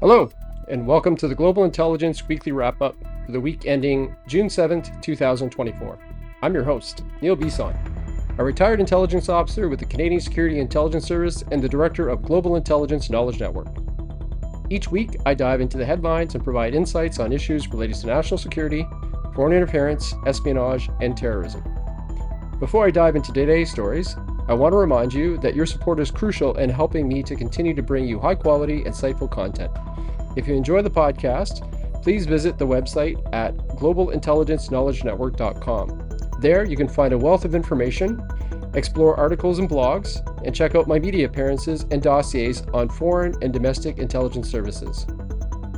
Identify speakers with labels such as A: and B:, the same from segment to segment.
A: Hello, and welcome to the Global Intelligence Weekly Wrap-Up for the week ending June 7th, 2024. I'm your host, Neil Bisson, a retired intelligence officer with the Canadian Security Intelligence Service and the Director of Global Intelligence Knowledge Network. Each week, I dive into the headlines and provide insights on issues related to national security, foreign interference, espionage, and terrorism. Before I dive into today's stories, I want to remind you that your support is crucial in helping me to continue to bring you high-quality, insightful content. If you enjoy the podcast, please visit the website at globalintelligenceknowledgenetwork.com. There, you can find a wealth of information, explore articles and blogs, and check out my media appearances and dossiers on foreign and domestic intelligence services.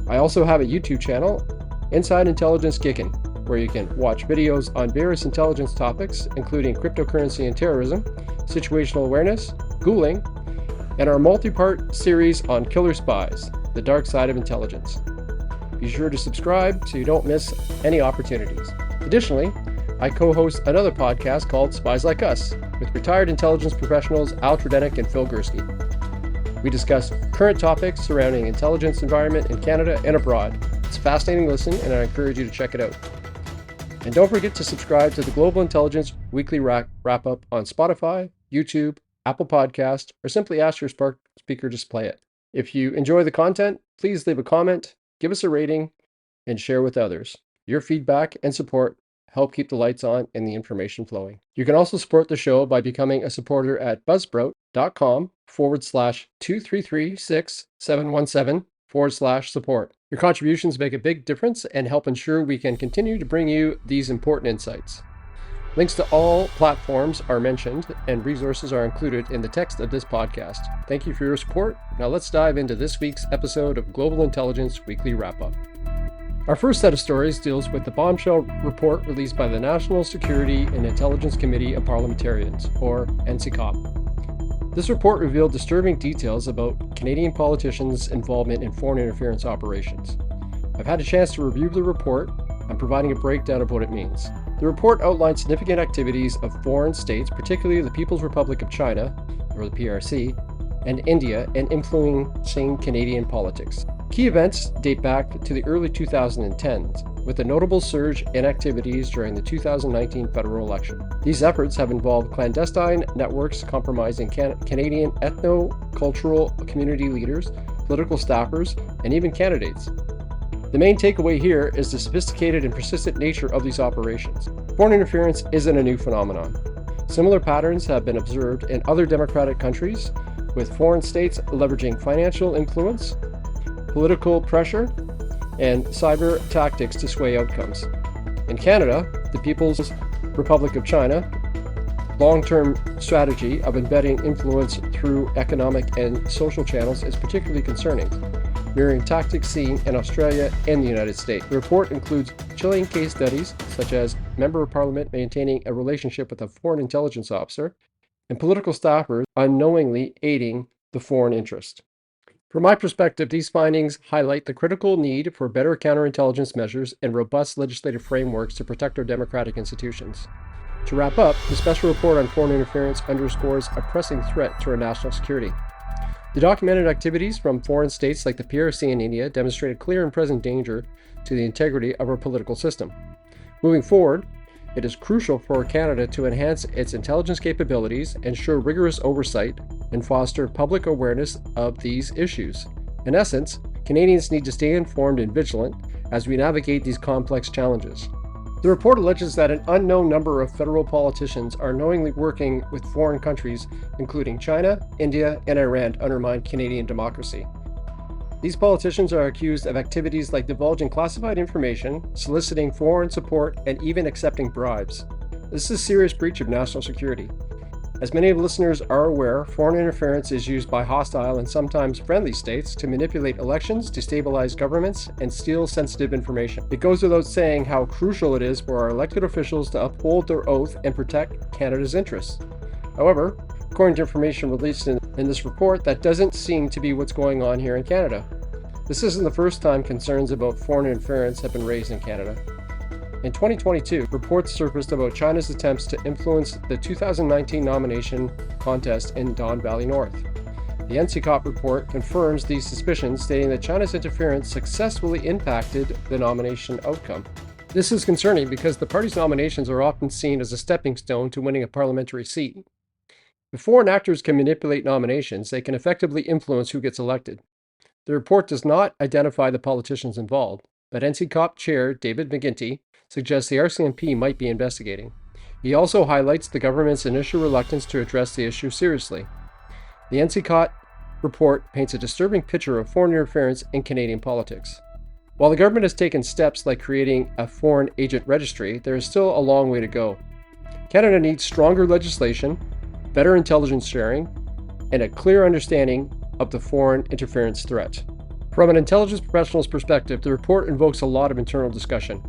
A: I also have a YouTube channel, Inside Intelligence GIKN, where you can watch videos on various intelligence topics, including cryptocurrency and terrorism, situational awareness, ghouling, and our multi-part series on killer spies, the dark side of intelligence. Be sure to subscribe so you don't miss any opportunities. Additionally, I co-host another podcast called Spies Like Us with retired intelligence professionals Al Tredenick and Phil Gursky. We discuss current topics surrounding intelligence environment in Canada and abroad. It's a fascinating listen, and I encourage you to check it out. And don't forget to subscribe to the Global Intelligence Weekly Wrap-Up on Spotify, YouTube, Apple Podcast, or simply ask your smart speaker to play it. If you enjoy the content, please leave a comment, give us a rating, and share with others. Your feedback and support help keep the lights on and the information flowing. You can also support the show by becoming a supporter at buzzsprout.com/2336-717/support. Your contributions make a big difference and help ensure we can continue to bring you these important insights. Links to all platforms are mentioned and resources are included in the text of this podcast. Thank you for your support. Now let's dive into this week's episode of Global Intelligence Weekly Wrap-Up. Our first set of stories deals with the bombshell report released by the National Security and Intelligence Committee of Parliamentarians, or NSICOP. This report revealed disturbing details about Canadian politicians' involvement in foreign interference operations. I've had a chance to review the report. I'm providing a breakdown of what it means. The report outlines significant activities of foreign states, particularly the People's Republic of China, or the PRC, and India, in influencing Canadian politics. Key events date back to the early 2010s, with a notable surge in activities during the 2019 federal election. These efforts have involved clandestine networks compromising Canadian ethnocultural community leaders, political staffers, and even candidates. The main takeaway here is the sophisticated and persistent nature of these operations. Foreign interference isn't a new phenomenon. Similar patterns have been observed in other democratic countries, with foreign states leveraging financial influence, political pressure, and cyber tactics to sway outcomes. In Canada, the People's Republic of China long-term strategy of embedding influence through economic and social channels is particularly concerning, mirroring tactics seen in Australia and the United States. The report includes chilling case studies, such as Member of Parliament maintaining a relationship with a foreign intelligence officer, and political staffers unknowingly aiding the foreign interest. From my perspective, these findings highlight the critical need for better counterintelligence measures and robust legislative frameworks to protect our democratic institutions. To wrap up, the special report on foreign interference underscores a pressing threat to our national security. The documented activities from foreign states like the PRC and India demonstrate a clear and present danger to the integrity of our political system. Moving forward, it is crucial for Canada to enhance its intelligence capabilities, ensure rigorous oversight, and foster public awareness of these issues. In essence, Canadians need to stay informed and vigilant as we navigate these complex challenges. The report alleges that an unknown number of federal politicians are knowingly working with foreign countries, including China, India, and Iran, to undermine Canadian democracy. These politicians are accused of activities like divulging classified information, soliciting foreign support, and even accepting bribes. This is a serious breach of national security. As many of the listeners are aware, foreign interference is used by hostile and sometimes friendly states to manipulate elections, destabilize governments, and steal sensitive information. It goes without saying how crucial it is for our elected officials to uphold their oath and protect Canada's interests. However, according to information released in this report, that doesn't seem to be what's going on here in Canada. This isn't the first time concerns about foreign interference have been raised in Canada. In 2022, reports surfaced about China's attempts to influence the 2019 nomination contest in Don Valley North. The NSICOP report confirms these suspicions, stating that China's interference successfully impacted the nomination outcome. This is concerning because the party's nominations are often seen as a stepping stone to winning a parliamentary seat. If foreign actors can manipulate nominations, they can effectively influence who gets elected. The report does not identify the politicians involved, but NSICOP Chair David McGuinty suggests the RCMP might be investigating. He also highlights the government's initial reluctance to address the issue seriously. The NSICOP report paints a disturbing picture of foreign interference in Canadian politics. While the government has taken steps like creating a foreign agent registry, there is still a long way to go. Canada needs stronger legislation, better intelligence sharing, and a clear understanding of the foreign interference threat. From an intelligence professional's perspective, the report invokes a lot of internal discussion.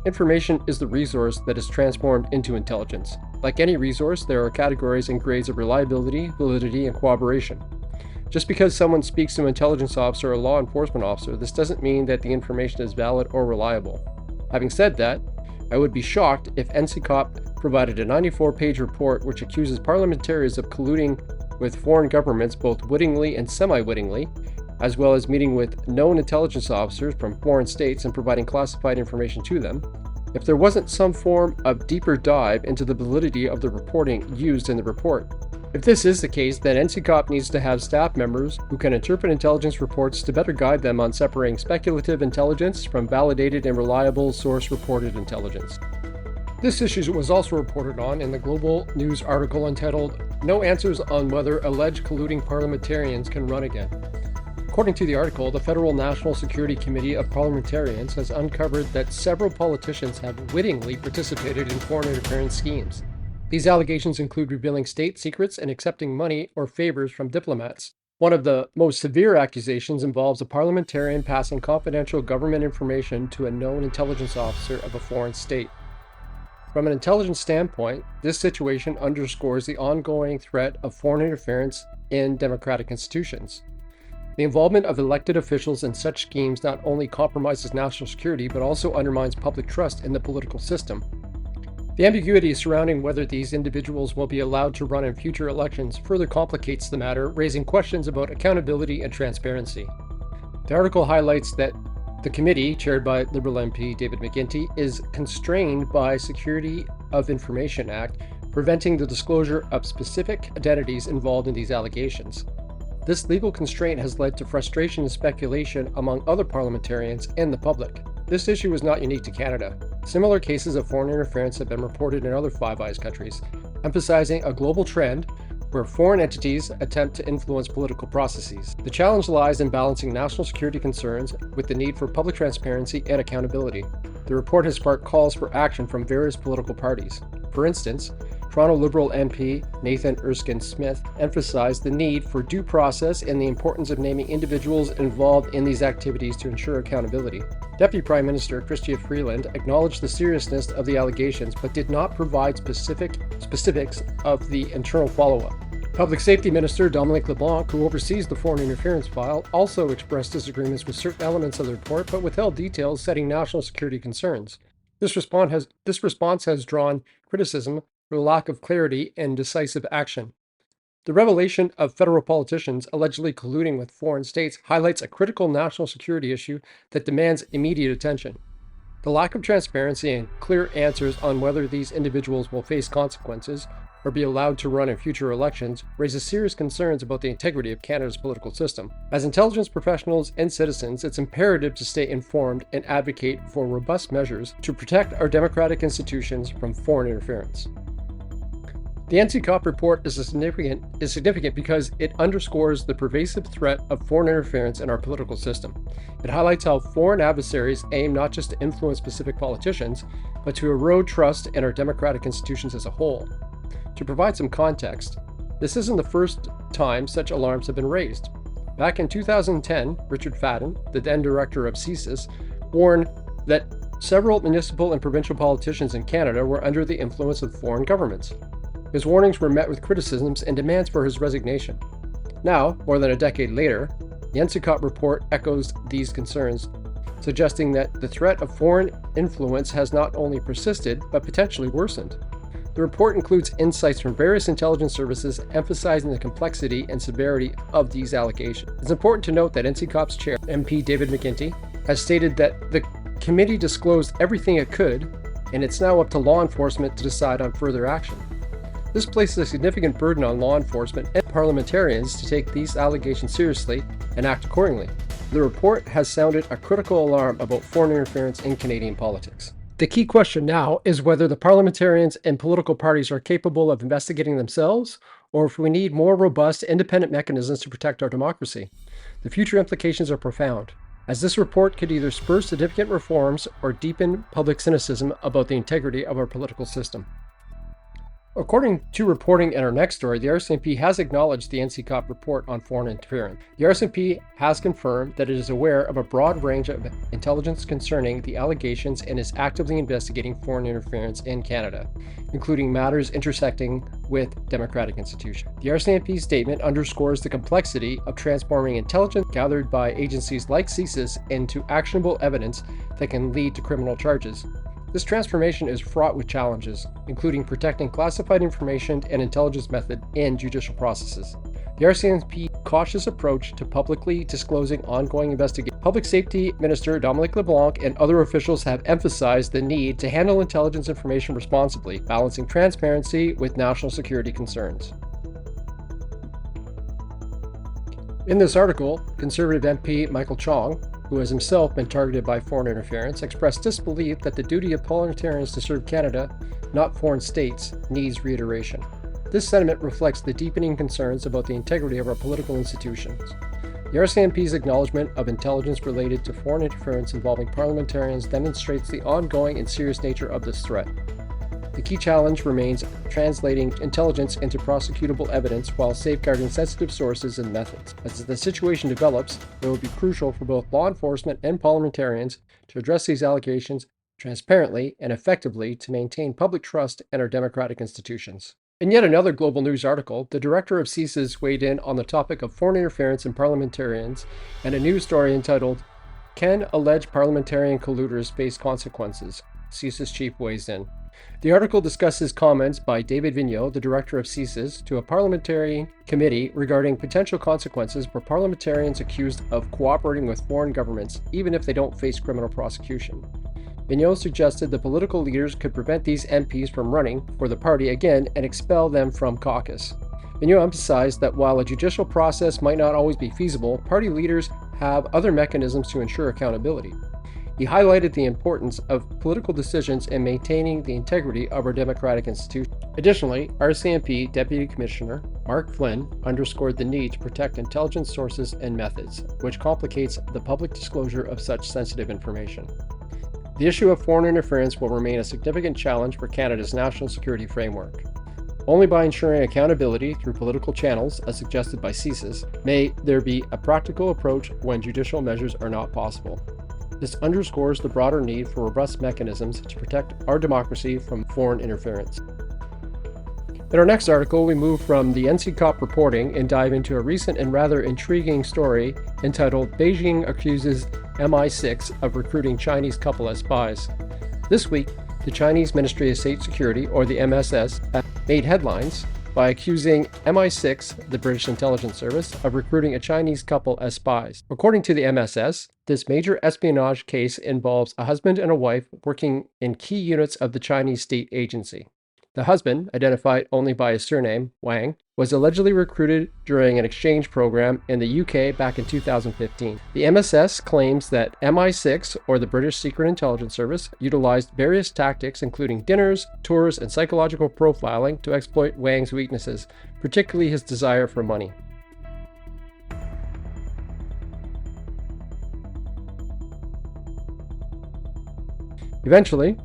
A: Information is the resource that is transformed into intelligence. Like any resource, there are categories and grades of reliability, validity, and cooperation. Just because someone speaks to an intelligence officer or a law enforcement officer, this doesn't mean that the information is valid or reliable. Having said that, I would be shocked if NSICOP provided a 94-page report which accuses parliamentarians of colluding with foreign governments both wittingly and semi-wittingly, as well as meeting with known intelligence officers from foreign states and providing classified information to them, if there wasn't some form of deeper dive into the validity of the reporting used in the report. If this is the case, then NSICOP needs to have staff members who can interpret intelligence reports to better guide them on separating speculative intelligence from validated and reliable source-reported intelligence. This issue was also reported on in the Global News article entitled, "No Answers on Whether Alleged Colluding Parliamentarians Can Run Again." According to the article, the Federal National Security Committee of Parliamentarians has uncovered that several politicians have wittingly participated in foreign interference schemes. These allegations include revealing state secrets and accepting money or favors from diplomats. One of the most severe accusations involves a parliamentarian passing confidential government information to a known intelligence officer of a foreign state. From an intelligence standpoint, this situation underscores the ongoing threat of foreign interference in democratic institutions. The involvement of elected officials in such schemes not only compromises national security, but also undermines public trust in the political system. The ambiguity surrounding whether these individuals will be allowed to run in future elections further complicates the matter, raising questions about accountability and transparency. The article highlights that the committee, chaired by Liberal MP David McGuinty, is constrained by Security of Information Act, preventing the disclosure of specific identities involved in these allegations. This legal constraint has led to frustration and speculation among other parliamentarians and the public. This issue is not unique to Canada. Similar cases of foreign interference have been reported in other Five Eyes countries, emphasizing a global trend where foreign entities attempt to influence political processes. The challenge lies in balancing national security concerns with the need for public transparency and accountability. The report has sparked calls for action from various political parties. For instance, Toronto Liberal MP Nathan Erskine-Smith emphasized the need for due process and the importance of naming individuals involved in these activities to ensure accountability. Deputy Prime Minister Chrystia Freeland acknowledged the seriousness of the allegations but did not provide specifics of the internal follow-up. Public Safety Minister Dominic LeBlanc, who oversees the foreign interference file, also expressed disagreements with certain elements of the report but withheld details citing national security concerns. This response has drawn criticism for the lack of clarity and decisive action. The revelation of federal politicians allegedly colluding with foreign states highlights a critical national security issue that demands immediate attention. The lack of transparency and clear answers on whether these individuals will face consequences or be allowed to run in future elections raises serious concerns about the integrity of Canada's political system. As intelligence professionals and citizens, it's imperative to stay informed and advocate for robust measures to protect our democratic institutions from foreign interference. The NSICOP report is significant because it underscores the pervasive threat of foreign interference in our political system. It highlights how foreign adversaries aim not just to influence specific politicians, but to erode trust in our democratic institutions as a whole. To provide some context, this isn't the first time such alarms have been raised. Back in 2010, Richard Fadden, the then director of CSIS, warned that several municipal and provincial politicians in Canada were under the influence of foreign governments. His warnings were met with criticisms and demands for his resignation. Now, more than a decade later, the NSICOP report echoes these concerns, suggesting that the threat of foreign influence has not only persisted, but potentially worsened. The report includes insights from various intelligence services emphasizing the complexity and severity of these allegations. It's important to note that NSICOP's chair, MP David McGuinty, has stated that the committee disclosed everything it could, and it's now up to law enforcement to decide on further action. This places a significant burden on law enforcement and parliamentarians to take these allegations seriously and act accordingly. The report has sounded a critical alarm about foreign interference in Canadian politics. The key question now is whether the parliamentarians and political parties are capable of investigating themselves, or if we need more robust, independent mechanisms to protect our democracy. The future implications are profound, as this report could either spur significant reforms or deepen public cynicism about the integrity of our political system. According to reporting in our next story, the RCMP has acknowledged the NSICOP report on foreign interference. The RCMP has confirmed that it is aware of a broad range of intelligence concerning the allegations and is actively investigating foreign interference in Canada, including matters intersecting with democratic institutions. The RCMP statement underscores the complexity of transforming intelligence gathered by agencies like CSIS into actionable evidence that can lead to criminal charges. This transformation is fraught with challenges, including protecting classified information and intelligence method in judicial processes. The RCMP's cautious approach to publicly disclosing ongoing investigations. Public Safety Minister Dominic LeBlanc and other officials have emphasized the need to handle intelligence information responsibly, balancing transparency with national security concerns. In this article, Conservative MP Michael Chong, who has himself been targeted by foreign interference, expressed disbelief that the duty of parliamentarians to serve Canada, not foreign states, needs reiteration. This sentiment reflects the deepening concerns about the integrity of our political institutions. The RCMP's acknowledgement of intelligence related to foreign interference involving parliamentarians demonstrates the ongoing and serious nature of this threat. The key challenge remains translating intelligence into prosecutable evidence while safeguarding sensitive sources and methods. As the situation develops, it will be crucial for both law enforcement and parliamentarians to address these allegations transparently and effectively to maintain public trust in our democratic institutions. In yet another global news article, the director of CSIS weighed in on the topic of foreign interference in parliamentarians and a news story entitled, "Can Alleged Parliamentarian Colluders Face Consequences?" CSIS chief weighs in. The article discusses comments by David Vigneault, the director of CSIS, to a parliamentary committee regarding potential consequences for parliamentarians accused of cooperating with foreign governments, even if they don't face criminal prosecution. Vigneault suggested the political leaders could prevent these MPs from running for the party again and expel them from caucus. Vigneault emphasized that while a judicial process might not always be feasible, party leaders have other mechanisms to ensure accountability. He highlighted the importance of political decisions in maintaining the integrity of our democratic institutions. Additionally, RCMP Deputy Commissioner Mark Flynn underscored the need to protect intelligence sources and methods, which complicates the public disclosure of such sensitive information. The issue of foreign interference will remain a significant challenge for Canada's national security framework. Only by ensuring accountability through political channels, as suggested by CSIS, may there be a practical approach when judicial measures are not possible. This underscores the broader need for robust mechanisms to protect our democracy from foreign interference. In our next article, we move from the NSICOP reporting and dive into a recent and rather intriguing story entitled "Beijing Accuses MI6 of Recruiting Chinese Couple as Spies." This week, the Chinese Ministry of State Security, or the MSS, made headlines by accusing MI6, the British intelligence service, of recruiting a Chinese couple as spies. According to the MSS, this major espionage case involves a husband and a wife working in key units of the Chinese state agency. The husband, identified only by his surname, Wang, was allegedly recruited during an exchange program in the UK back in 2015. The MSS claims that MI6, or the British Secret Intelligence Service, utilized various tactics including dinners, tours, and psychological profiling to exploit Wang's weaknesses, particularly his desire for money. Eventually,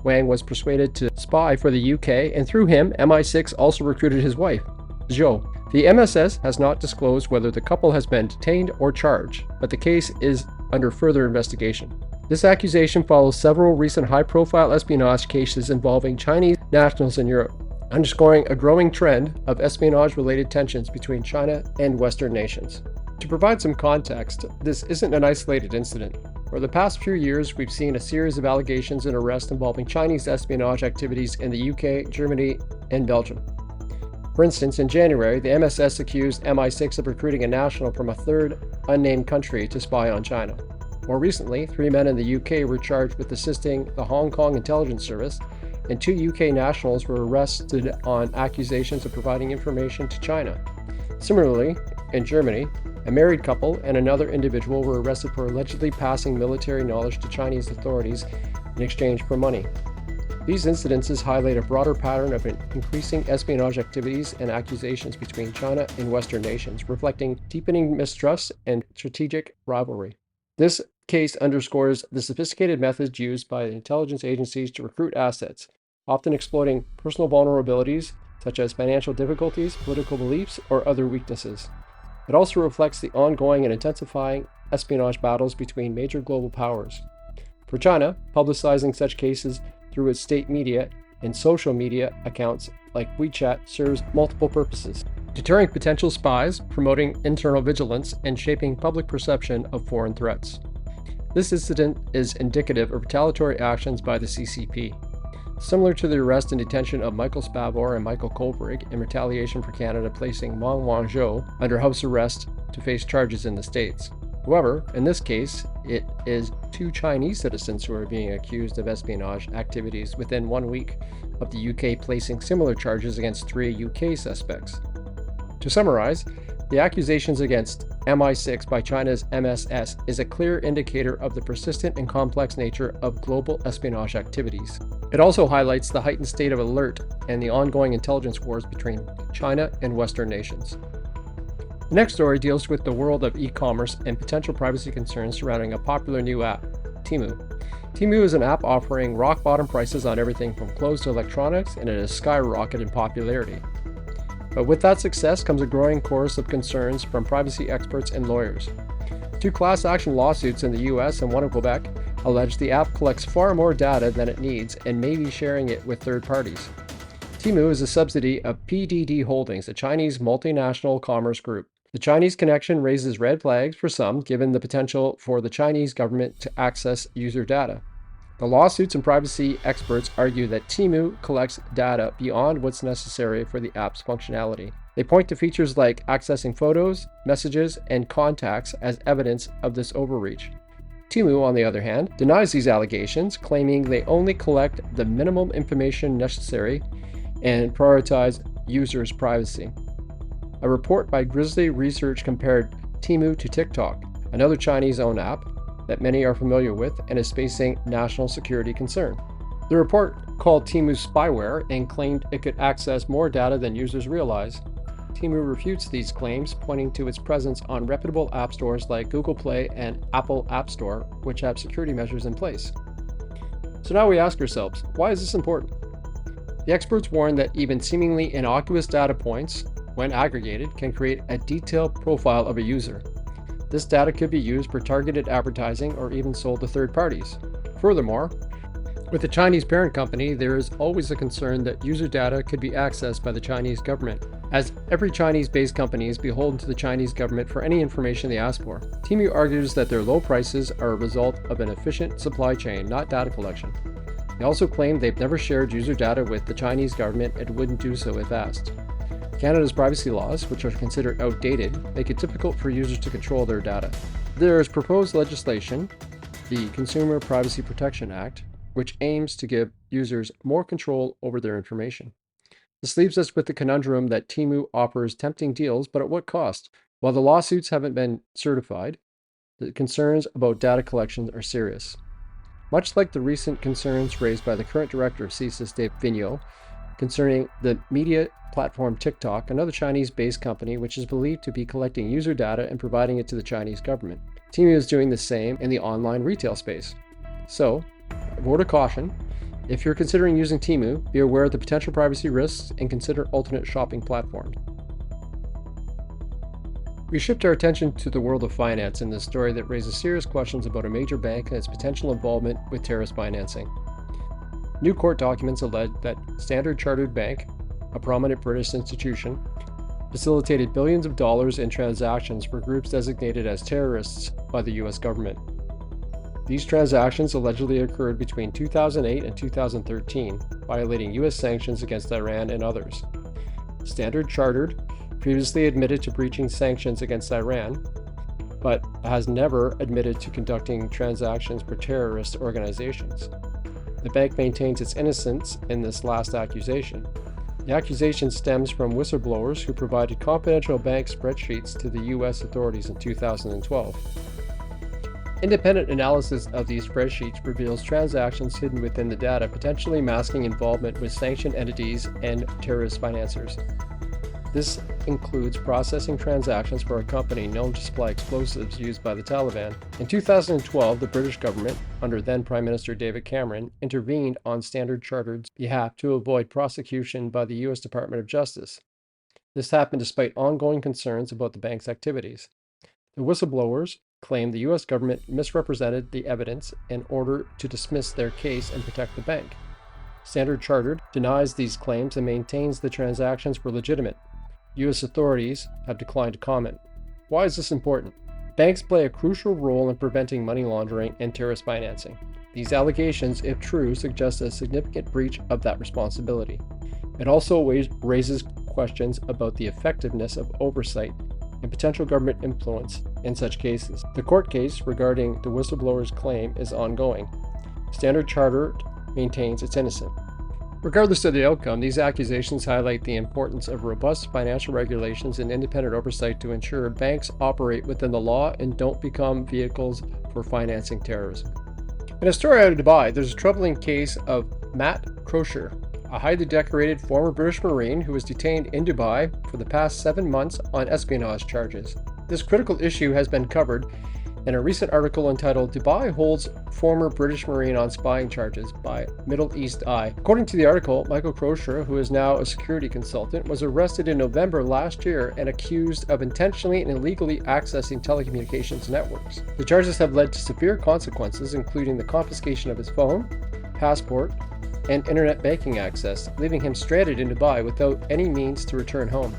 A: Wang was persuaded to spy for the UK, and through him, MI6 also recruited his wife, Zhou. The MSS has not disclosed whether the couple has been detained or charged, but the case is under further investigation. This accusation follows several recent high-profile espionage cases involving Chinese nationals in Europe, underscoring a growing trend of espionage-related tensions between China and Western nations. To provide some context, this isn't an isolated incident. For the past few years, we've seen a series of allegations and arrests involving Chinese espionage activities in the UK, Germany, and Belgium. For instance, in January, the MSS accused MI6 of recruiting a national from a third unnamed country to spy on China. More recently, 3 men in the UK were charged with assisting the Hong Kong intelligence service, and 2 UK nationals were arrested on accusations of providing information to China. Similarly, in Germany, a married couple and another individual were arrested for allegedly passing military knowledge to Chinese authorities in exchange for money. These incidences highlight a broader pattern of increasing espionage activities and accusations between China and Western nations, reflecting deepening mistrust and strategic rivalry. This case underscores the sophisticated methods used by intelligence agencies to recruit assets, often exploiting personal vulnerabilities such as financial difficulties, political beliefs, or other weaknesses. It also reflects the ongoing and intensifying espionage battles between major global powers. For China, publicizing such cases through its state media and social media accounts like WeChat serves multiple purposes: deterring potential spies, promoting internal vigilance, and shaping public perception of foreign threats. This incident is indicative of retaliatory actions by the CCP, similar to the arrest and detention of Michael Spavor and Michael Kohlberg in retaliation for Canada placing Meng Wanzhou under house arrest to face charges in the States. However, in this case, it is 2 Chinese citizens who are being accused of espionage activities within 1 week of the UK placing similar charges against 3 UK suspects. To summarize, the accusations against MI6 by China's MSS is a clear indicator of the persistent and complex nature of global espionage activities. It also highlights the heightened state of alert and the ongoing intelligence wars between China and Western nations. The next story deals with the world of e-commerce and potential privacy concerns surrounding a popular new app, Temu. Temu is an app offering rock-bottom prices on everything from clothes to electronics, and it has skyrocketed in popularity. But with that success comes a growing chorus of concerns from privacy experts and lawyers. 2 class action lawsuits in the US and one in Quebec allege the app collects far more data than it needs and may be sharing it with third parties. Temu is a subsidiary of PDD Holdings, a Chinese multinational commerce group. The Chinese connection raises red flags for some, given the potential for the Chinese government to access user data. The lawsuits and privacy experts argue that Temu collects data beyond what's necessary for the app's functionality. They point to features like accessing photos, messages, and contacts as evidence of this overreach. Temu, on the other hand, denies these allegations, claiming they only collect the minimum information necessary and prioritize users' privacy. A report by Grizzly Research compared Temu to TikTok, another Chinese-owned app that many are familiar with and is facing national security concern. The report called Temu spyware and claimed it could access more data than users realize. Temu refutes these claims, pointing to its presence on reputable app stores like Google Play and Apple App Store, which have security measures in place. So now we ask ourselves, why is this important? The experts warn that even seemingly innocuous data points, when aggregated, can create a detailed profile of a user. This data could be used for targeted advertising or even sold to third parties. Furthermore, with the Chinese parent company, there is always a concern that user data could be accessed by the Chinese government, as every Chinese-based company is beholden to the Chinese government for any information they ask for. Temu argues that their low prices are a result of an efficient supply chain, not data collection. They also claim they've never shared user data with the Chinese government and wouldn't do so if asked. Canada's privacy laws, which are considered outdated, make it difficult for users to control their data. There is proposed legislation, the Consumer Privacy Protection Act, which aims to give users more control over their information. This leaves us with the conundrum that Temu offers tempting deals, but at what cost? While the lawsuits haven't been certified, the concerns about data collection are serious. Much like the recent concerns raised by the current director of CSIS, Dave Vigneault, concerning the media platform TikTok, another Chinese-based company which is believed to be collecting user data and providing it to the Chinese government. Temu is doing the same in the online retail space. So, a word of caution, if you're considering using Temu, be aware of the potential privacy risks and consider alternate shopping platforms. We shift our attention to the world of finance in this story that raises serious questions about a major bank and its potential involvement with terrorist financing. New court documents allege that Standard Chartered Bank, a prominent British institution, facilitated billions of dollars in transactions for groups designated as terrorists by the US government. These transactions allegedly occurred between 2008 and 2013, violating U.S. sanctions against Iran and others. Standard Chartered previously admitted to breaching sanctions against Iran, but has never admitted to conducting transactions for terrorist organizations. The bank maintains its innocence in this last accusation. The accusation stems from whistleblowers who provided confidential bank spreadsheets to the U.S. authorities in 2012. Independent analysis of these spreadsheets reveals transactions hidden within the data, potentially masking involvement with sanctioned entities and terrorist financiers. This includes processing transactions for a company known to supply explosives used by the Taliban. In 2012, the British government, under then Prime Minister David Cameron, intervened on Standard Chartered's behalf to avoid prosecution by the U.S. Department of Justice. This happened despite ongoing concerns about the bank's activities. The whistleblowers claimed the U.S. government misrepresented the evidence in order to dismiss their case and protect the bank. Standard Chartered denies these claims and maintains the transactions were legitimate. U.S. authorities have declined to comment. Why is this important? Banks play a crucial role in preventing money laundering and terrorist financing. These allegations, if true, suggest a significant breach of that responsibility. It also raises questions about the effectiveness of oversight and potential government influence in such cases. The court case regarding the whistleblower's claim is ongoing. Standard Chartered maintains its innocence. Regardless of the outcome, these accusations highlight the importance of robust financial regulations and independent oversight to ensure banks operate within the law and don't become vehicles for financing terrorism. In a story out of Dubai, there's a troubling case of Matt Crosier, a highly decorated former British Marine who was detained in Dubai for the past 7 months on espionage charges. This critical issue has been covered in a recent article entitled "Dubai Holds Former British Marine on Spying Charges" by Middle East Eye. According to the article, Michael Crosier, who is now a security consultant, was arrested in November last year and accused of intentionally and illegally accessing telecommunications networks. The charges have led to severe consequences, including the confiscation of his phone, passport, and internet banking access, leaving him stranded in Dubai without any means to return home.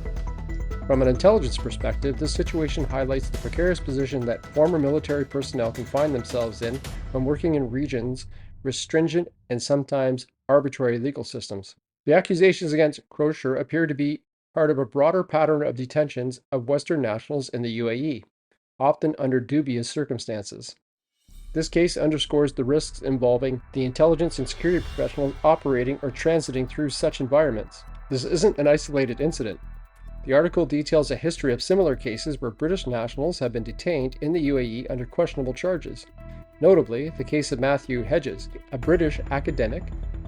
A: From an intelligence perspective, this situation highlights the precarious position that former military personnel can find themselves in when working in regions with stringent and sometimes arbitrary legal systems. The accusations against Crosier appear to be part of a broader pattern of detentions of Western nationals in the UAE, often under dubious circumstances. This case underscores the risks involving the intelligence and security professionals operating or transiting through such environments. This isn't an isolated incident. The article details a history of similar cases where British nationals have been detained in the UAE under questionable charges. Notably, the case of Matthew Hedges, a British academic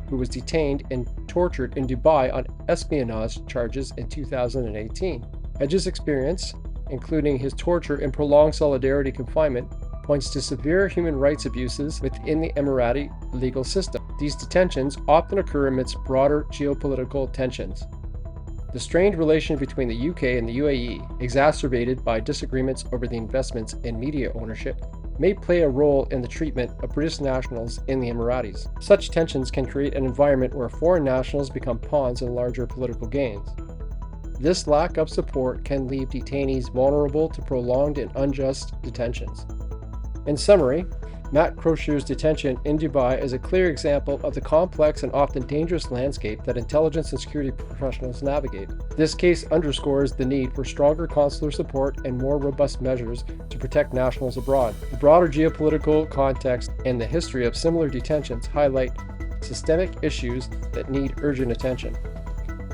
A: who was detained and tortured in Dubai on espionage charges in 2018. Hedges' experience, including his torture and prolonged solidarity confinement, points to severe human rights abuses within the Emirati legal system. These detentions often occur amidst broader geopolitical tensions. The strained relation between the UK and the UAE, exacerbated by disagreements over the investments in media ownership, may play a role in the treatment of British nationals in the Emiratis. Such tensions can create an environment where foreign nationals become pawns in larger political gains. This lack of support can leave detainees vulnerable to prolonged and unjust detentions. In summary, Matt Crosier's detention in Dubai is a clear example of the complex and often dangerous landscape that intelligence and security professionals navigate. This case underscores the need for stronger consular support and more robust measures to protect nationals abroad. The broader geopolitical context and the history of similar detentions highlight systemic issues that need urgent attention.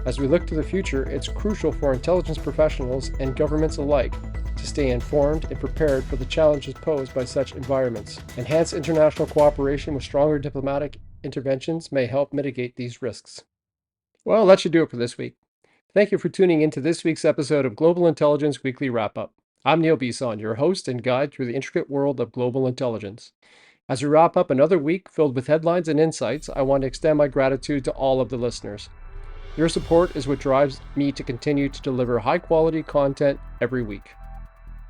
A: As we look to the future, it's crucial for intelligence professionals and governments alike to stay informed and prepared for the challenges posed by such environments. Enhanced international cooperation with stronger diplomatic interventions may help mitigate these risks. Well, that should do it for this week. Thank you for tuning in to this week's episode of Global Intelligence Weekly Wrap-Up. I'm Neil Bisson, your host and guide through the intricate world of global intelligence. As we wrap up another week filled with headlines and insights, I want to extend my gratitude to all of the listeners. Your support is what drives me to continue to deliver high-quality content every week.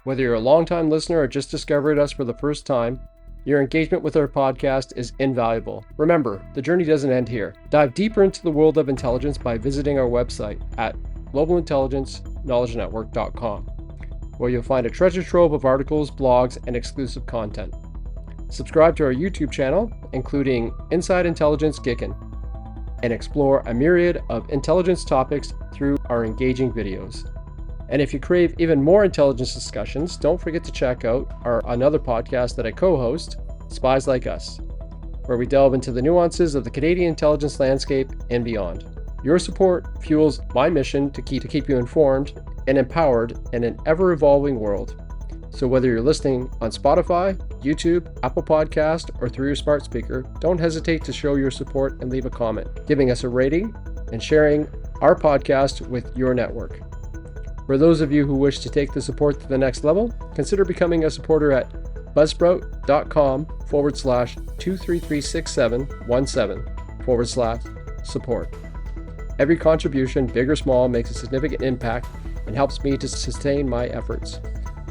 A: Whether you're a longtime listener or just discovered us for the first time, your engagement with our podcast is invaluable. Remember, the journey doesn't end here. Dive deeper into the world of intelligence by visiting our website at globalintelligenknowledgenetwork.com, where you'll find a treasure trove of articles, blogs, and exclusive content. Subscribe to our YouTube channel, including Inside Intelligence GIKN, and explore a myriad of intelligence topics through our engaging videos. And if you crave even more intelligence discussions, don't forget to check out our another podcast that I co-host, Spies Like Us, where we delve into the nuances of the Canadian intelligence landscape and beyond. Your support fuels my mission to keep you informed and empowered in an ever-evolving world. So whether you're listening on Spotify, YouTube, Apple Podcast, or through your smart speaker, don't hesitate to show your support and leave a comment, giving us a rating and sharing our podcast with your network. For those of you who wish to take the support to the next level, consider becoming a supporter at buzzsprout.com/2336717/support. Every contribution, big or small, makes a significant impact and helps me to sustain my efforts.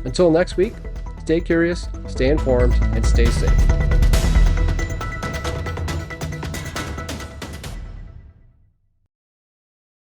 A: Until next week, stay curious, stay informed, and stay safe.